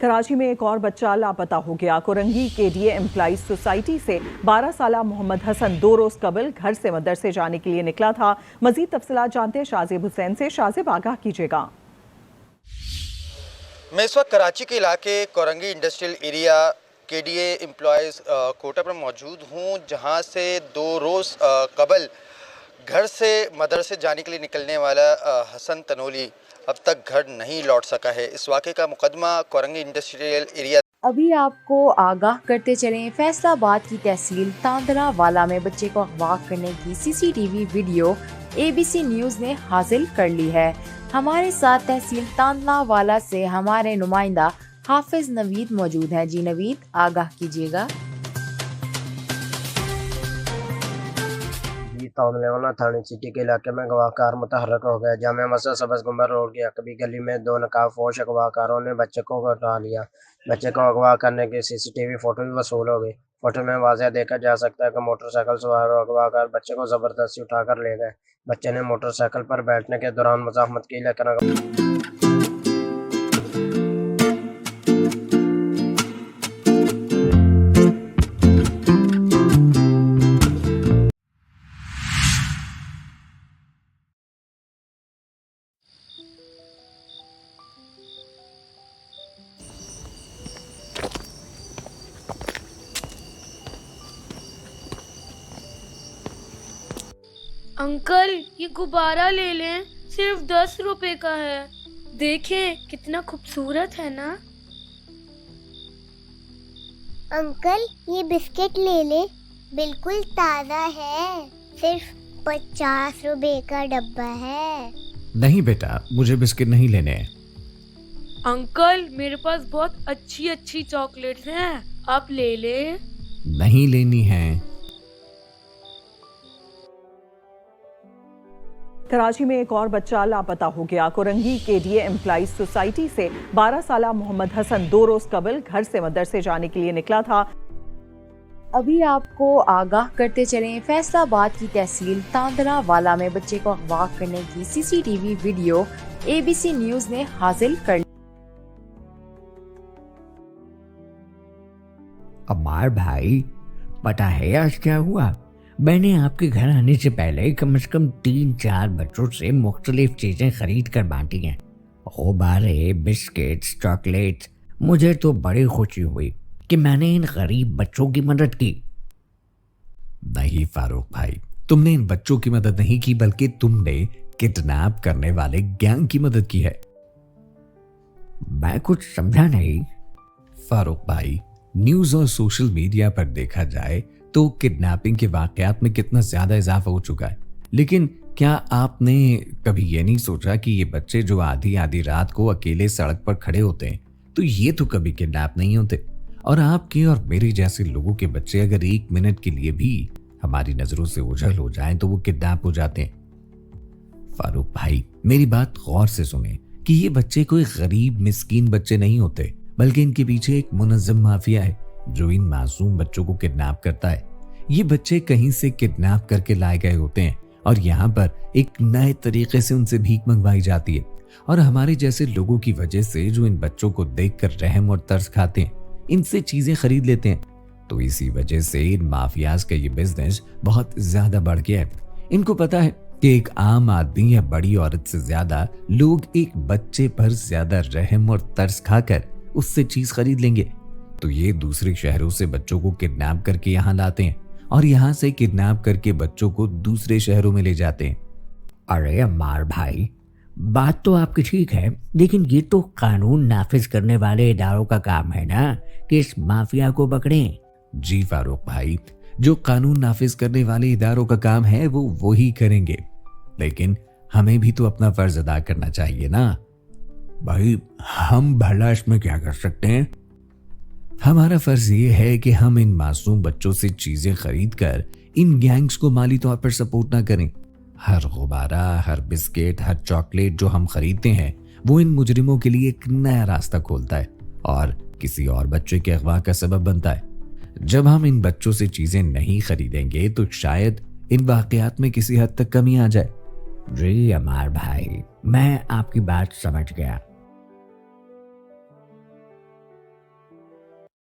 कराची में एक और बच्चा लापता हो गया। कोरंगी केडीए एम्प्लॉइज सोसाइटी से 12 साला मोहम्मद हसन 2 रोज कबल घर से मदरसे जाने के लिए निकला था। मजीद तफसीलात जानते हैं शाजिब हुसैन से। शाजिब, आगाह कीजिएगा। मैं इस वक्त कराची के इलाके Korangi industrial area KDA employees quota पर मौजूद हूँ, जहाँ से 2 रोज़ कबल घर से मदरसे जाने के लिए निकलने वाला हसन तनोली अब तक घर नहीं लौट सका है। इस वाक़े का मुकदमा कोरंगी इंडस्ट्रियल एरिया। अभी आपको आगाह करते चलें, फैसलाबाद की तहसील तांदरावाला में बच्चे को अगवा करने की सीसीटीवी वीडियो एबीसी न्यूज़ ने हासिल कर ली है। हमारे साथ तहसील तांदरावाला से हमारे नुमाइंदा हाफिज नवीद मौजूद हैं। जी नवीद, आगाह कीजिएगा। तांदरावाला थाने सिटी के इलाके में अगवाकार मुतहर्रक हो गए। जामिया मस्जिद सबज गुंबर रोड की अकबी गली में 2 नकाबपोश अगवाकारों ने बच्चे को उठा लिया। बच्चे को अगवा करने की सीसीटीवी फोटो भी वसूल हो गई। फोटो में वाज़ेह देखा जा सकता है कि मोटरसाइकिल सवार अगवाकार बच्चे को जबरदस्ती उठाकर ले गए। बच्चे ने मोटरसाइकिल पर बैठने के दौरान मुज़ाहमत की, लेकिन अंकल, ये गुब्बारा ले लें, सिर्फ 10 रुपए का है। देखें कितना खूबसूरत है ना। अंकल, ये बिस्किट ले ले, बिल्कुल ताज़ा है, सिर्फ 50 रुपए का डब्बा है। नहीं बेटा, मुझे बिस्किट नहीं लेने हैं। अंकल, मेरे पास बहुत अच्छी अच्छी चॉकलेट्स हैं, आप ले ले। नहीं लेनी है। कराची में एक और बच्चा लापता हो गया। कोरंगी केडीए एम्प्लॉइज सोसाइटी से 12 साला मोहम्मद हसन 2 रोज कबल घर से मदरसे जाने के लिए निकला था। अभी आपको आगाह करते चलें, फैसलाबाद की तहसील तांदरावाला में बच्चे को अगवा करने की सीसीटीवी वीडियो एबीसी न्यूज़ ने हासिल कर ली। अमार भाई, पता है आज क्या हुआ? मैंने आपके घर आने से पहले कम से कम 3-4 बच्चों से मुख्तलिफ चीजें खरीद कर बांटी हैं। गुब्बारे, बिस्किट्स, चॉकलेट्स। मुझे तो बड़ी खुशी हुई कि मैंने इन गरीब बच्चों की मदद की। नहीं फारूक भाई, तुमने इन बच्चों की मदद नहीं की, बल्कि तुमने किडनैप करने वाले गैंग की मदद की है। मैं कुछ समझा नहीं। फारूक भाई, न्यूज और सोशल मीडिया पर देखा जाए तो किडनैपिंग के वाकयात में कितना ज्यादा इजाफा हो चुका है, लेकिन क्या आपने कभी ये नहीं सोचा कि ये बच्चे जो आधी आधी रात को अकेले सड़क पर खड़े होते हैं, तो ये तो कभी किडनैप नहीं होते, और आपके और मेरे जैसे लोगों के बच्चे अगर 1 मिनट के लिए भी हमारी नजरों से ओझल हो जाएं तो वो किडनैप हो जाते हैं। फारूक भाई, मेरी बात गौर से सुने कि ये बच्चे कोई गरीब मिस्कीन बच्चे नहीं होते, बल्कि इनके पीछे एक मुनज़्ज़म माफिया है जो इन मासूम बच्चों को किडनैप करता है। ये बच्चे कहीं से किडनैप करके लाए गए होते हैं और यहाँ पर एक नए तरीके से उनसे भीख मंगवाई जाती है, और हमारे जैसे लोगों की वजह से जो इन बच्चों को देखकर रहम और तरस खाते हैं, इनसे चीजें खरीद लेते हैं। तो इसी वजह से इन माफियाज का ये बिजनेस बहुत ज्यादा बढ़ गया है। इनको पता है कि एक आम आदमी या बड़ी औरत से ज्यादा लोग एक बच्चे पर ज्यादा रहम और तरस खाकर उससे चीज खरीद लेंगे, तो ये दूसरे शहरों से बच्चों को किडनैप करके यहाँ लाते हैं और यहाँ से किडनैप करके बच्चों को दूसरे शहरों में ले जाते हैं। अरे अम्मार भाई, बात तो आपकी ठीक है, लेकिन ये तो कानून नाफिज करने वाले इदारों का काम है ना कि इस माफिया को पकड़ें। जी फारूक भाई, जो कानून नाफिज करने वाले इदारों का काम है वो वही करेंगे, लेकिन हमें भी तो अपना फर्ज अदा करना चाहिए ना। भाई, हम भला इसमें क्या कर सकते हैं? हमारा फर्ज ये है कि हम इन मासूम बच्चों से चीजें खरीद कर इन गैंग्स को माली तौर पर सपोर्ट ना करें। हर गुब्बारा, हर बिस्किट, हर चॉकलेट जो हम खरीदते हैं वो इन मुजरिमों के लिए एक नया रास्ता खोलता है और किसी और बच्चे के अगवा का सबब बनता है। जब हम इन बच्चों से चीजें नहीं खरीदेंगे तो शायद इन वाकयात में किसी हद तक कमी आ जाए। जी अमार भाई, मैं आपकी बात समझ गया।